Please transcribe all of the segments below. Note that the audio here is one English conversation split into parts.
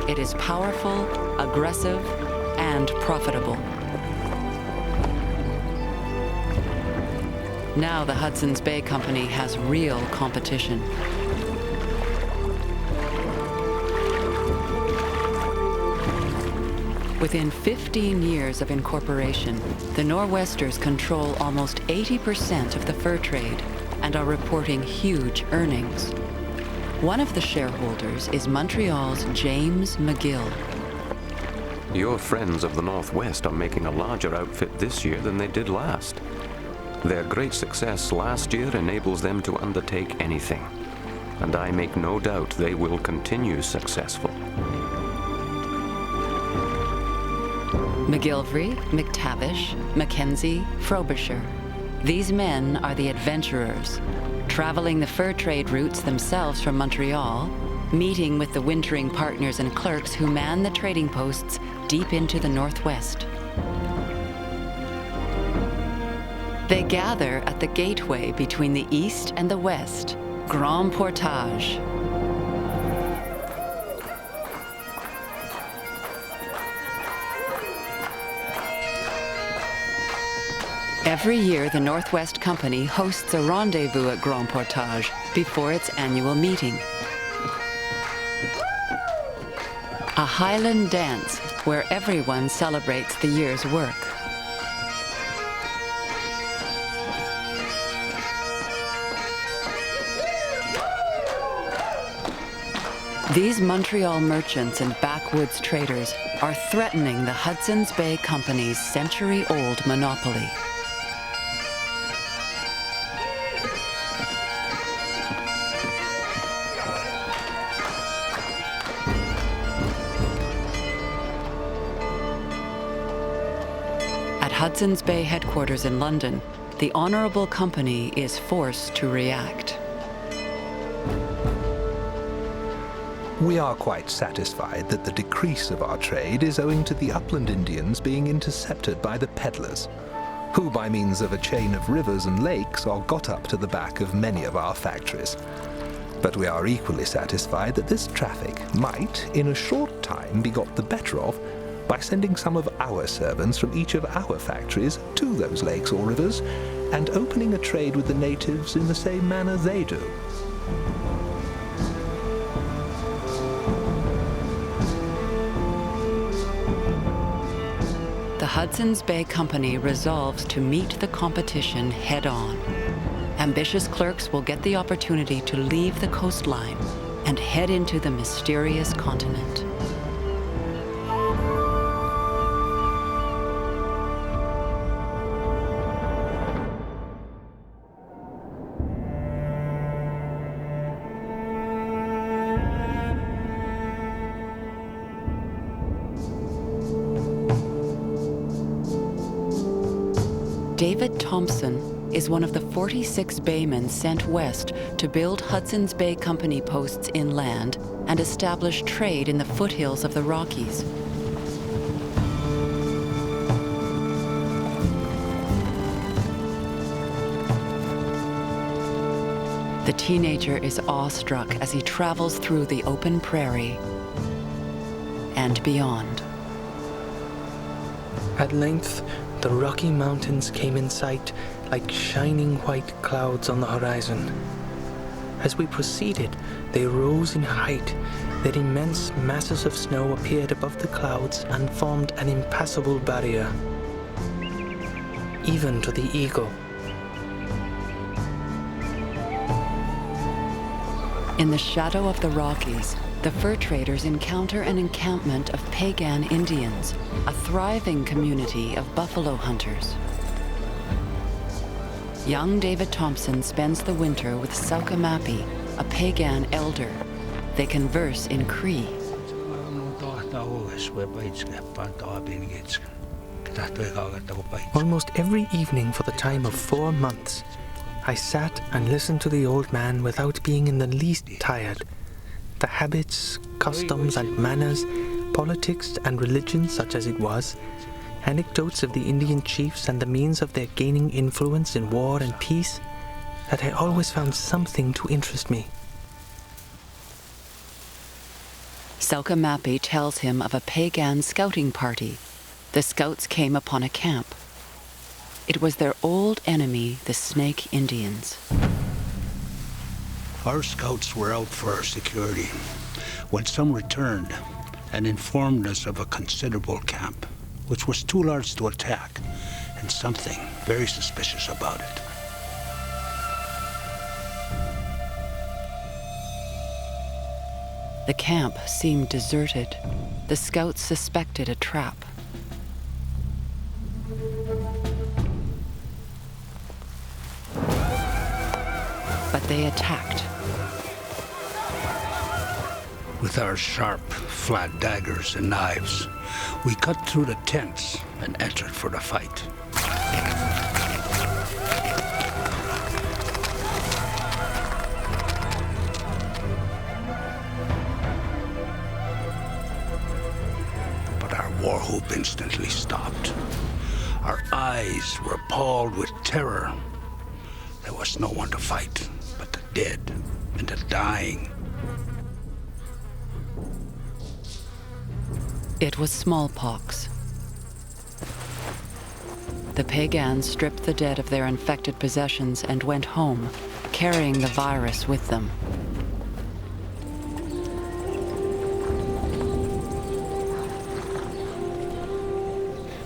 It is powerful, aggressive, and profitable. Now the Hudson's Bay Company has real competition. Within 15 years of incorporation, the Nor'westers control almost 80% of the fur trade and are reporting huge earnings. One of the shareholders is Montreal's James McGill. Your friends of the Northwest are making a larger outfit this year than they did last. Their great success last year enables them to undertake anything, and I make no doubt they will continue successful. McGilvray, McTavish, Mackenzie, Frobisher. These men are the adventurers, traveling the fur trade routes themselves from Montreal, meeting with the wintering partners and clerks who man the trading posts deep into the Northwest. They gather at the gateway between the East and the West, Grand Portage. Every year, the Northwest Company hosts a rendezvous at Grand Portage before its annual meeting. A Highland dance where everyone celebrates the year's work. These Montreal merchants and backwoods traders are threatening the Hudson's Bay Company's century-old monopoly. At Hudson's Bay headquarters in London, the Honourable Company is forced to react. We are quite satisfied that the decrease of our trade is owing to the upland Indians being intercepted by the peddlers, who by means of a chain of rivers and lakes are got up to the back of many of our factories. But we are equally satisfied that this traffic might, in a short time, be got the better of by sending some of our servants from each of our factories to those lakes or rivers and opening a trade with the natives in the same manner they do. The Hudson's Bay Company resolves to meet the competition head-on. Ambitious clerks will get the opportunity to leave the coastline and head into the mysterious continent. David Thompson is one of the 46 baymen sent west to build Hudson's Bay Company posts inland and establish trade in the foothills of the Rockies. The teenager is awestruck as he travels through the open prairie and beyond. At length, the Rocky Mountains came in sight like shining white clouds on the horizon. As we proceeded, they rose in height. Their immense masses of snow appeared above the clouds and formed an impassable barrier, even to the eagle. In the shadow of the Rockies, the fur traders encounter an encampment of Pagan Indians, a thriving community of buffalo hunters. Young David Thompson spends the winter with Saukamapi, a Pagan elder. They converse in Cree. Almost every evening for the time of 4 months, I sat and listened to the old man without being in the least tired. The habits, customs and manners, politics and religion such as it was, anecdotes of the Indian chiefs and the means of their gaining influence in war and peace, that I always found something to interest me. Selkamapi tells him of a pagan scouting party. The scouts came upon a camp. It was their old enemy, the Snake Indians. Our scouts were out for our security when some returned and informed us of a considerable camp, which was too large to attack, and something very suspicious about it. The camp seemed deserted. The scouts suspected a trap. But they attacked. With our sharp, flat daggers and knives, we cut through the tents and entered for the fight. But our war whoop instantly stopped. Our eyes were appalled with terror. There was no one to fight but the dead and the dying. It was smallpox. The pagans stripped the dead of their infected possessions and went home, carrying the virus with them.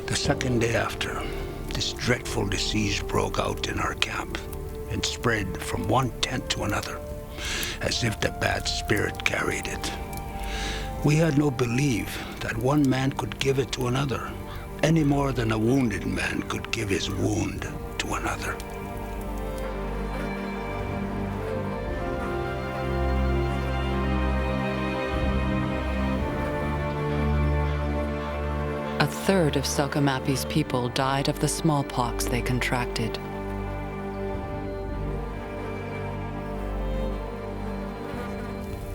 The second day after, this dreadful disease broke out in our camp and spread from one tent to another, as if the bad spirit carried it. We had no belief that one man could give it to another, any more than a wounded man could give his wound to another. A third of Selkamapi's people died of the smallpox they contracted.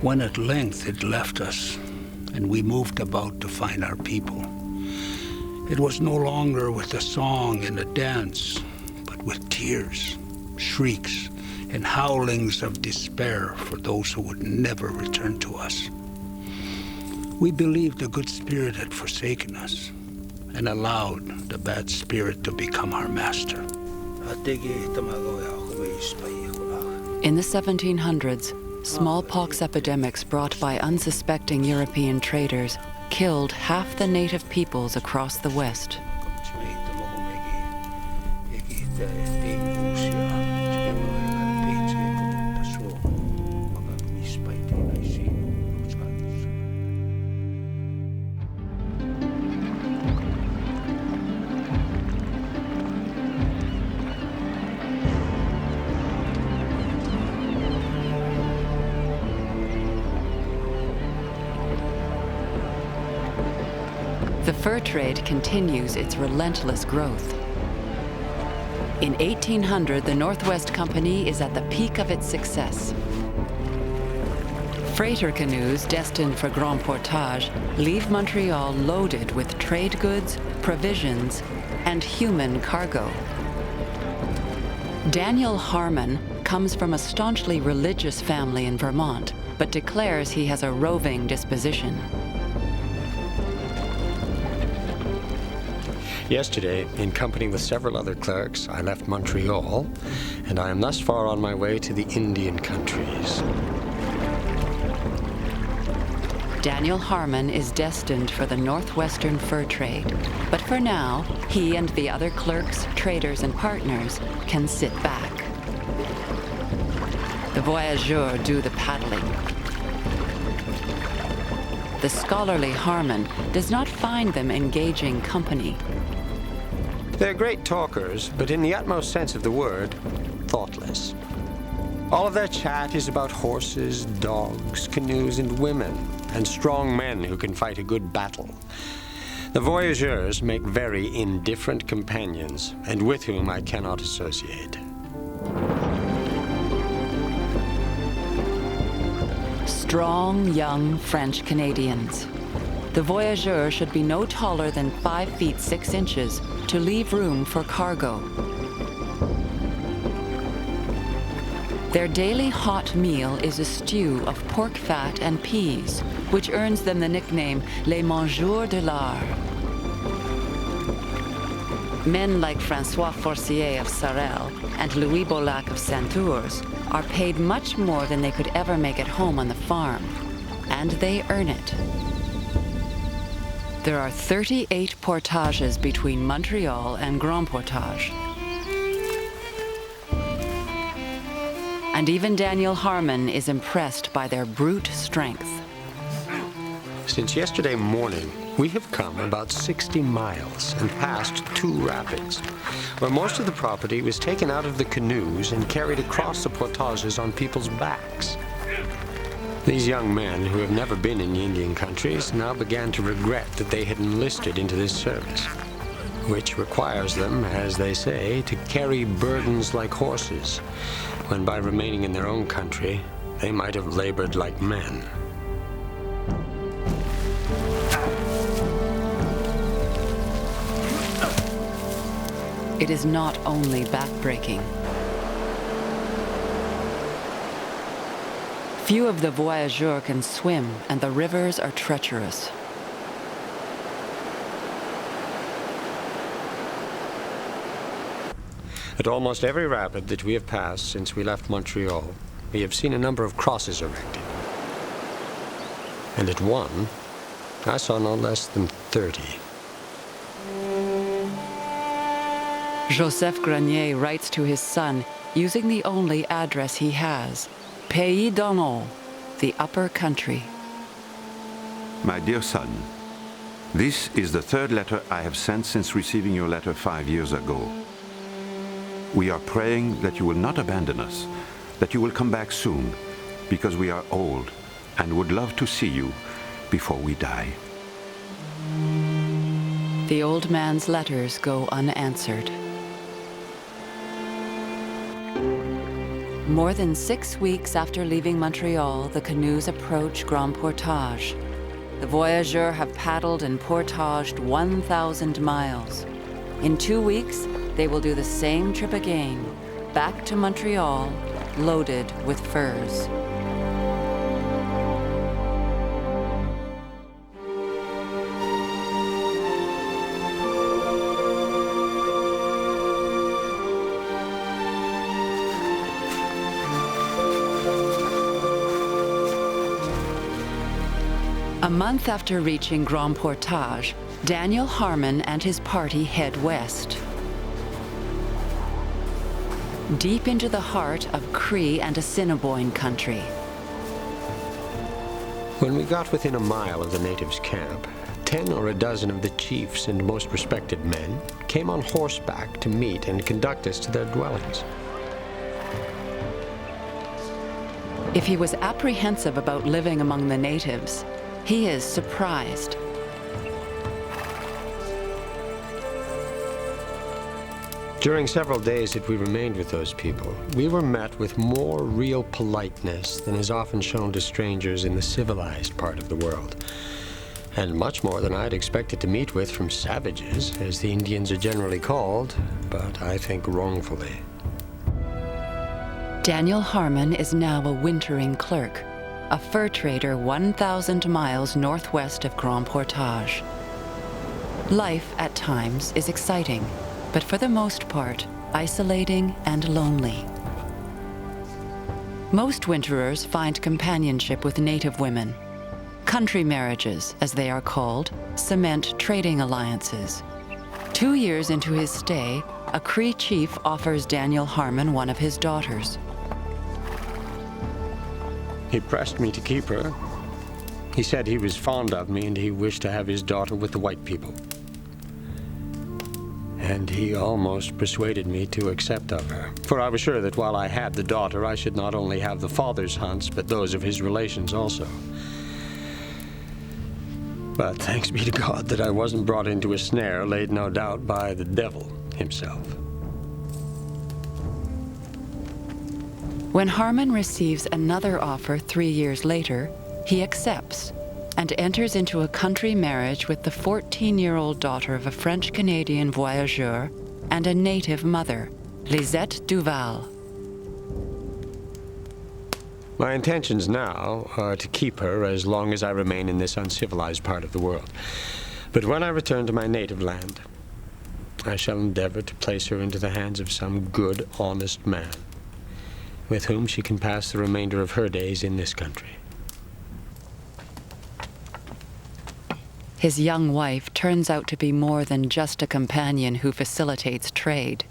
When at length it left us, and we moved about to find our people, it was no longer with a song and a dance, but with tears, shrieks, and howlings of despair for those who would never return to us. We believed the good spirit had forsaken us and allowed the bad spirit to become our master. In the 1700s, smallpox epidemics brought by unsuspecting European traders killed half the native peoples across the West. The fur trade continues its relentless growth. In 1800, the Northwest Company is at the peak of its success. Freighter canoes destined for grand portage leave Montreal loaded with trade goods, provisions, and human cargo. Daniel Harmon comes from a staunchly religious family in Vermont, but declares he has a roving disposition. Yesterday, in company with several other clerks, I left Montreal, and I am thus far on my way to the Indian countries. Daniel Harmon is destined for the northwestern fur trade, but for now, he and the other clerks, traders, and partners can sit back. The voyageurs do the paddling. The scholarly Harmon does not find them engaging company. They're great talkers, but in the utmost sense of the word, thoughtless. All of their chat is about horses, dogs, canoes, and women, and strong men who can fight a good battle. The voyageurs make very indifferent companions, and with whom I cannot associate. Strong, young French Canadians. The voyageurs should be no taller than 5 feet 6 inches to leave room for cargo. Their daily hot meal is a stew of pork fat and peas, which earns them the nickname Les Mangeurs de l'Art. Men like François Forcier of Sarel and Louis Bolac of Saint-Tours are paid much more than they could ever make at home on the farm, and they earn it. There are 38 portages between Montreal and Grand Portage. And even Daniel Harmon is impressed by their brute strength. Since yesterday morning, we have come about 60 miles and passed 2 rapids, where most of the property was taken out of the canoes and carried across the portages on people's backs. These young men, who have never been in the Indian countries, now began to regret that they had enlisted into this service, which requires them, as they say, to carry burdens like horses, when by remaining in their own country, they might have labored like men. It is not only backbreaking. Few of the voyageurs can swim, and the rivers are treacherous. At almost every rapid that we have passed since we left Montreal, we have seen a number of crosses erected. And at one, I saw no less than 30. Joseph Grenier writes to his son using the only address he has, Pays d'en haut, the upper country. My dear son, this is the 3rd letter I have sent since receiving your letter 5 years ago. We are praying that you will not abandon us, that you will come back soon, because we are old and would love to see you before we die. The old man's letters go unanswered. More than 6 weeks after leaving Montreal, the canoes approach Grand Portage. The voyageurs have paddled and portaged 1,000 miles. In 2 weeks, they will do the same trip again, back to Montreal, loaded with furs. A month after reaching Grand Portage, Daniel Harmon and his party head west, deep into the heart of Cree and Assiniboine country. When we got within a mile of the natives' camp, 10 or a dozen of the chiefs and most respected men came on horseback to meet and conduct us to their dwellings. If he was apprehensive about living among the natives, he is surprised. During several days that we remained with those people, we were met with more real politeness than is often shown to strangers in the civilized part of the world, and much more than I'd expected to meet with from savages, as the Indians are generally called, but I think wrongfully. Daniel Harmon is now a wintering clerk, a fur trader 1,000 miles northwest of Grand Portage. Life at times is exciting, but for the most part, isolating and lonely. Most winterers find companionship with native women. Country marriages, as they are called, cement trading alliances. 2 years into his stay, a Cree chief offers Daniel Harmon one of his daughters. He pressed me to keep her. He said he was fond of me and he wished to have his daughter with the white people. And he almost persuaded me to accept of her. For I was sure that while I had the daughter, I should not only have the father's hunts, but those of his relations also. But thanks be to God that I wasn't brought into a snare laid no doubt by the devil himself. When Harmon receives another offer 3 years later, he accepts and enters into a country marriage with the 14-year-old daughter of a French-Canadian voyageur and a native mother, Lisette Duval. My intentions now are to keep her as long as I remain in this uncivilized part of the world. But when I return to my native land, I shall endeavor to place her into the hands of some good, honest man, with whom she can pass the remainder of her days in this country. His young wife turns out to be more than just a companion who facilitates trade.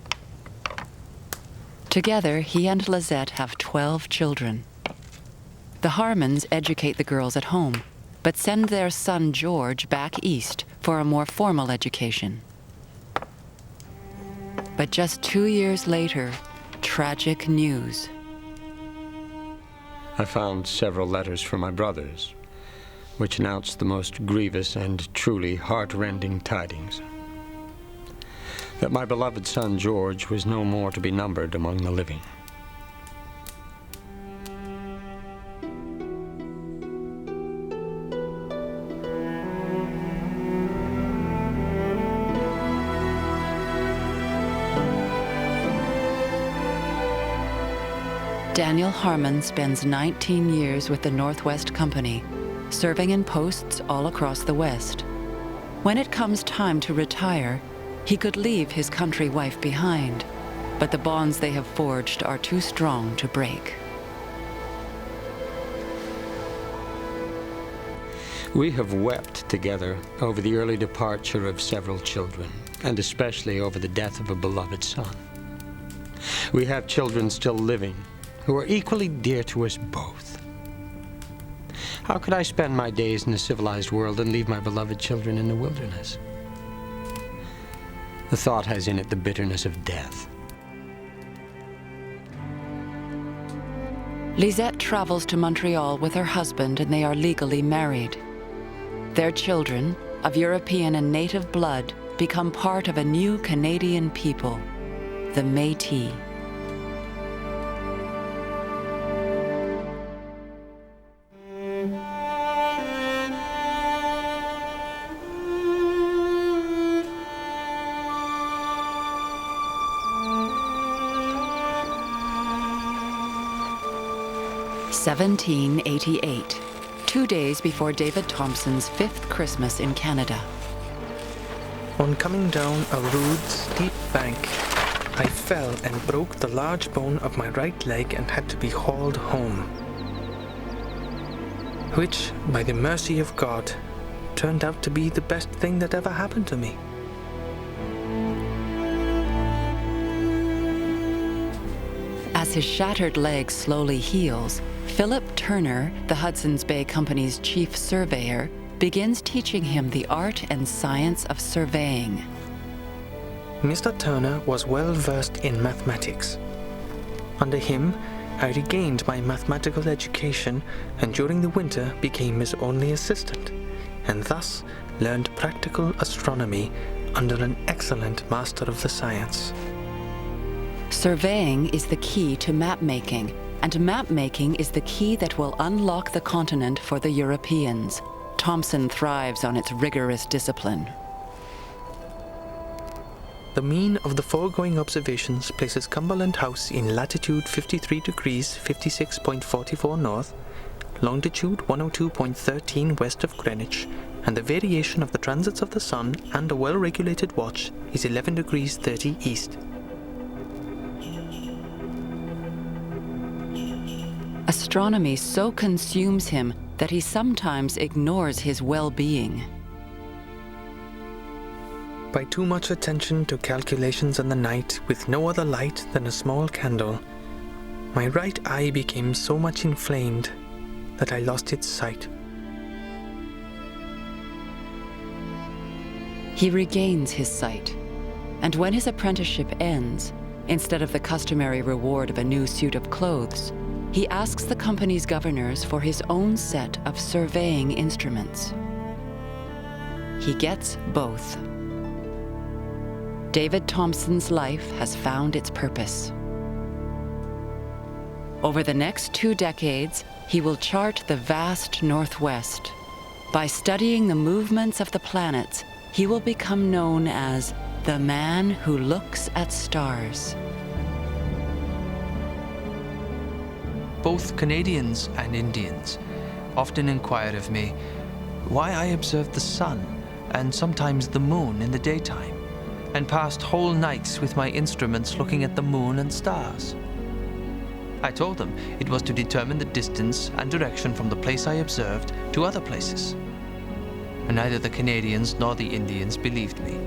Together, he and Lizette have 12 children. The Harmons educate the girls at home, but send their son George back east for a more formal education. But just 2 years later, tragic news. I found several letters from my brothers, which announced the most grievous and truly heart-rending tidings. That my beloved son George was no more to be numbered among the living. Daniel Harmon spends 19 years with the Northwest Company, serving in posts all across the West. When it comes time to retire, he could leave his country wife behind, but the bonds they have forged are too strong to break. We have wept together over the early departure of several children, and especially over the death of a beloved son. We have children still living, who are equally dear to us both. How could I spend my days in a civilized world and leave my beloved children in the wilderness? The thought has in it the bitterness of death. Lisette travels to Montreal with her husband, and they are legally married. Their children, of European and native blood, become part of a new Canadian people, the Métis. (1788), 2 days before David Thompson's 5th Christmas in Canada. On coming down a rude, steep bank, I fell and broke the large bone of my right leg and had to be hauled home, which, by the mercy of God, turned out to be the best thing that ever happened to me. As his shattered leg slowly heals, Philip Turner, the Hudson's Bay Company's chief surveyor, begins teaching him the art and science of surveying. Mr. Turner was well versed in mathematics. Under him, I regained my mathematical education and during the winter became his only assistant, and thus learned practical astronomy under an excellent master of the science. Surveying is the key to map-making, and map-making is the key that will unlock the continent for the Europeans. Thompson thrives on its rigorous discipline. The mean of the foregoing observations places Cumberland House in latitude 53 degrees 56.44 north, longitude 102.13 west of Greenwich, and the variation of the transits of the sun and a well-regulated watch is 11 degrees 30 east. Astronomy so consumes him that he sometimes ignores his well-being. By too much attention to calculations in the night with no other light than a small candle, my right eye became so much inflamed that I lost its sight. He regains his sight, and when his apprenticeship ends, instead of the customary reward of a new suit of clothes, he asks the company's governors for his own set of surveying instruments. He gets both. David Thompson's life has found its purpose. Over the next 2 decades, he will chart the vast Northwest. By studying the movements of the planets, he will become known as the man who looks at stars. both Canadians and Indians, often inquire of me why I observed the sun and sometimes the moon in the daytime, and passed whole nights with my instruments looking at the moon and stars. I told them it was to determine the distance and direction from the place I observed to other places. And neither the Canadians nor the Indians believed me,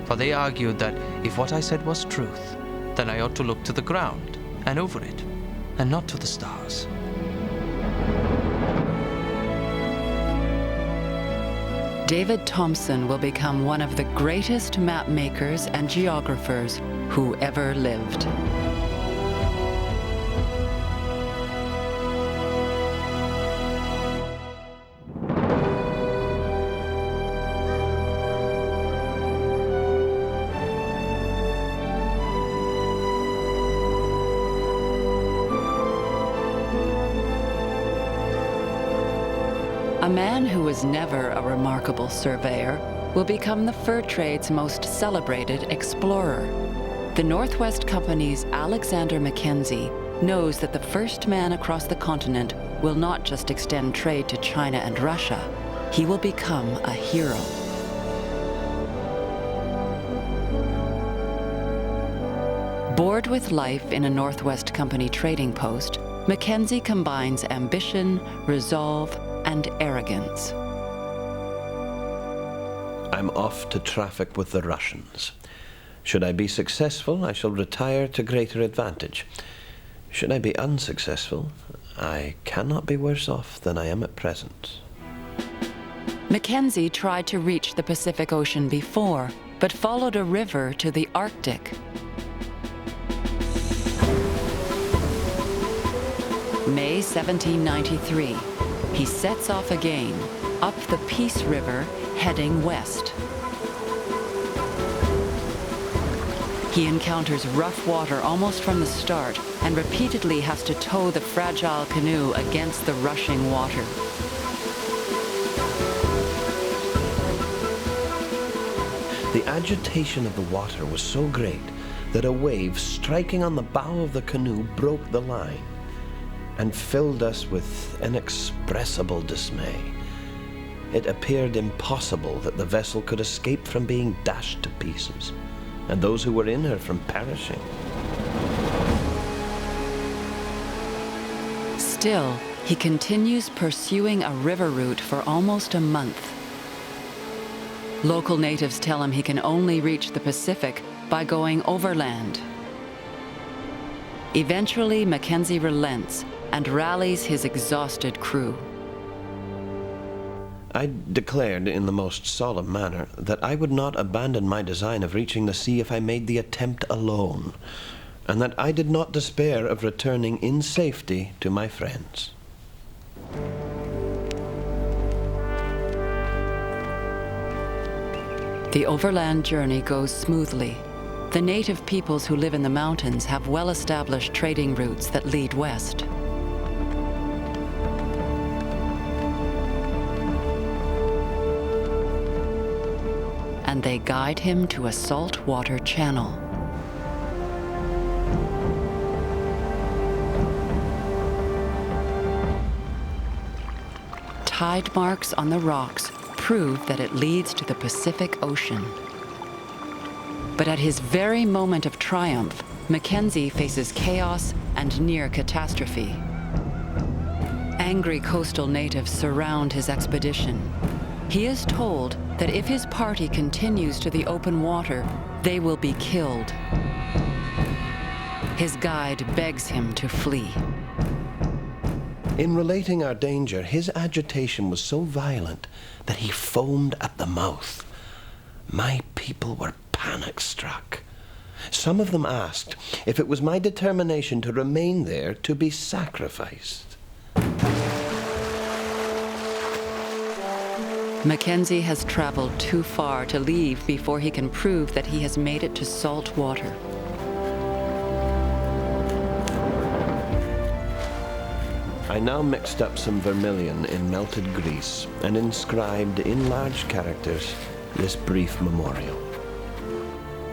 for they argued that if what I said was truth, then I ought to look to the ground and over it, and not to the stars. David Thompson will become one of the greatest map makers and geographers who ever lived. A man who was never a remarkable surveyor will become the fur trade's most celebrated explorer. The Northwest Company's Alexander Mackenzie knows that the first man across the continent will not just extend trade to China and Russia. He will become a hero. Bored with life in a Northwest Company trading post, Mackenzie combines ambition, resolve, and arrogance. I'm off to traffic with the Russians. Should I be successful, I shall retire to greater advantage. Should I be unsuccessful, I cannot be worse off than I am at present. Mackenzie tried to reach the Pacific Ocean before, but followed a river to the Arctic. May 1793. He sets off again, up the Peace River, heading west. He encounters rough water almost from the start and repeatedly has to tow the fragile canoe against the rushing water. The agitation of the water was so great that a wave striking on the bow of the canoe broke the line and filled us with inexpressible dismay. It appeared impossible that the vessel could escape from being dashed to pieces, and those who were in her from perishing. Still, he continues pursuing a river route for almost a month. Local natives tell him he can only reach the Pacific by going overland. Eventually, Mackenzie relents and rallies his exhausted crew. I declared in the most solemn manner that I would not abandon my design of reaching the sea if I made the attempt alone, and that I did not despair of returning in safety to my friends. The overland journey goes smoothly. The native peoples who live in the mountains have well-established trading routes that lead west. And they guide him to a saltwater channel. Tide marks on the rocks prove that it leads to the Pacific Ocean. But at his very moment of triumph, Mackenzie faces chaos and near catastrophe. Angry coastal natives surround his expedition. He is told that if his party continues to the open water, they will be killed. His guide begs him to flee. In relating our danger, his agitation was so violent that he foamed at the mouth. My people were panic-struck. Some of them asked if it was my determination to remain there to be sacrificed. Mackenzie has traveled too far to leave before he can prove that he has made it to salt water. I now mixed up some vermilion in melted grease and inscribed in large characters this brief memorial.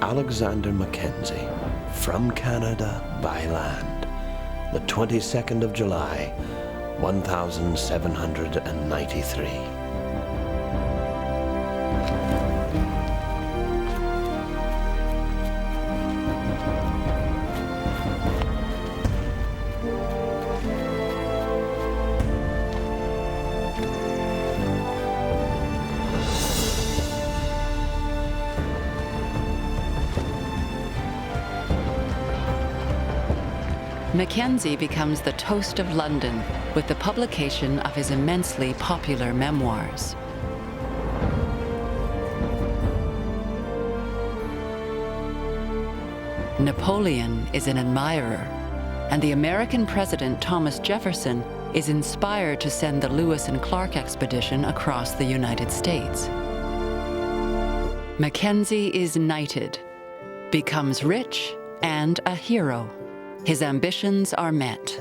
Alexander Mackenzie, from Canada by land, the 22nd of July, 1793. Mackenzie becomes the toast of London with the publication of his immensely popular memoirs. Napoleon is an admirer, and the American president Thomas Jefferson is inspired to send the Lewis and Clark expedition across the United States. Mackenzie is knighted, becomes rich, and a hero. His ambitions are met.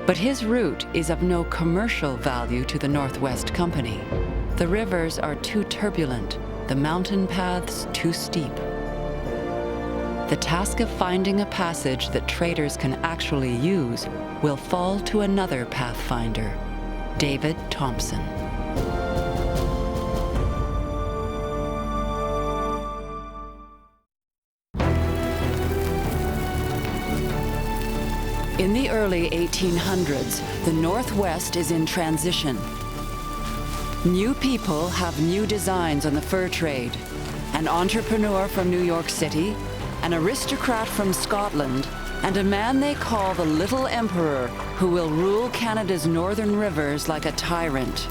But his route is of no commercial value to the Northwest Company. The rivers are too turbulent, the mountain paths too steep. The task of finding a passage that traders can actually use will fall to another Pathfinder, David Thompson. In the early 1800s, the Northwest is in transition. New people have new designs on the fur trade. An entrepreneur from New York City, an aristocrat from Scotland, and a man they call the Little Emperor, who will rule Canada's northern rivers like a tyrant.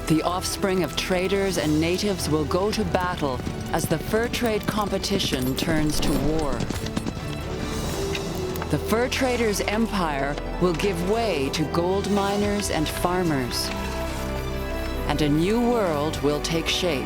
The offspring of traders and natives will go to battle as the fur trade competition turns to war. The fur traders' empire will give way to gold miners and farmers, and a new world will take shape.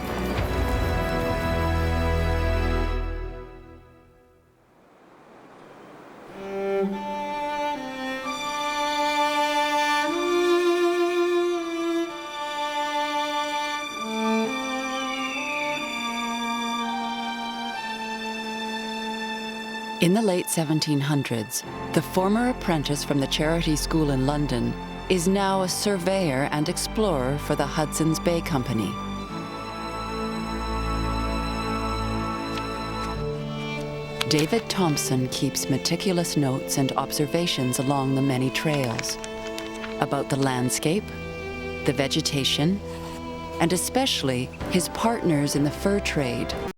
In the late 1700s, the former apprentice from the Charity School in London is now a surveyor and explorer for the Hudson's Bay Company. David Thompson keeps meticulous notes and observations along the many trails about the landscape, the vegetation, and especially his partners in the fur trade.